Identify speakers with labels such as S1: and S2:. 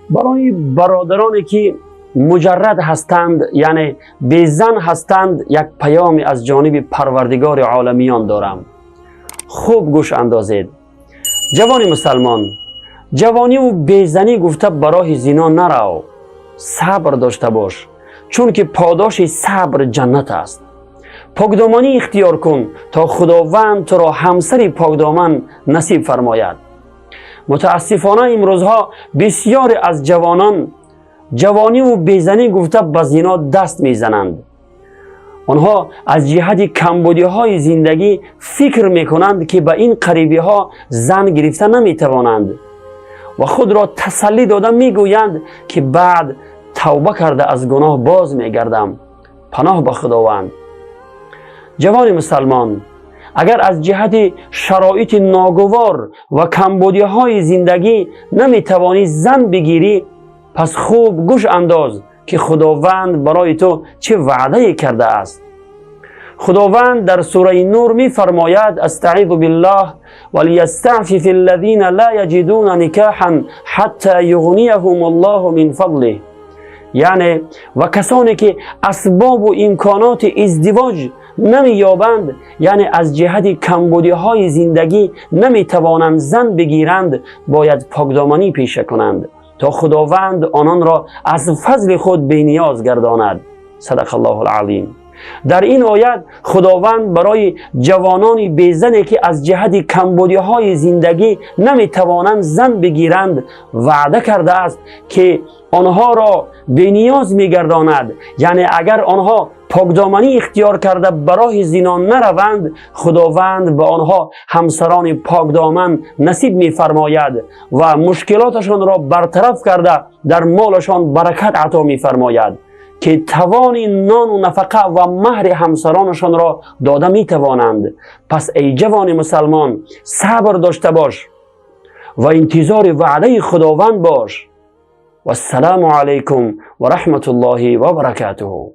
S1: برای برادرانی که مجرد هستند، یعنی بیزن هستند، یک پیام از جانب پروردگار عالمیان دارم. خوب گوش اندازید. جوان مسلمان، جوانی و بیزنی گفته برای زنا نرو، صبر داشته باش، چون که پاداش صبر جنت است. پاکدامنی اختیار کن تا خداوند تو را همسر پاکدامن نصیب فرماید. متاسفانه امروزها بسیار از جوانان جوانی و بیزنی گفته به زنا دست میزنند. آنها از جهت کمبودی های زندگی فکر میکنند که به این قریبی ها زن گرفته نمیتوانند و خود را تسلی داده میگویند که بعد توبه کرده از گناه باز میگردم. پناه به خداوند. جوان مسلمان، اگر از جهت شرایط ناگوار و کمبودی های زندگی نمیتوانی زن بگیری، پس خوب گوش انداز که خداوند برای تو چه وعده کرده است. خداوند در سوره نور می فرماید: استعیذ بالله ولیستعفف الذین لا یجدون نکاحا حتی یغنیهم الله من فضله. یعنی و کسانی که اسباب و امکانات ازدواج نمییابند، یعنی از جهت کمبودی های زندگی نمیتوانند زن بگیرند، باید پاکدامنی پیشه کنند تا خداوند آنان را از فضل خود بی‌نیاز گرداند. صدق الله العظیم. در این آیت خداوند برای جوانان بیزنی که از جهت کمبودی های زندگی نمیتوانند زن بگیرند وعده کرده است که آنها را بی‌نیاز میگرداند. یعنی اگر آنها پاکدامنی اختیار کرده برای زنا نروند، خداوند به آنها همسران پاکدامن نصیب میفرماید و مشکلاتشان را برطرف کرده در مالشان برکت عطا میفرماید که توان نان و نفقه و مهر همسرانشان را داده می توانند. پس ای جوان مسلمان، صبر داشته باش و انتظار وعده خداوند باش. و السلام علیکم و رحمت الله و برکاته.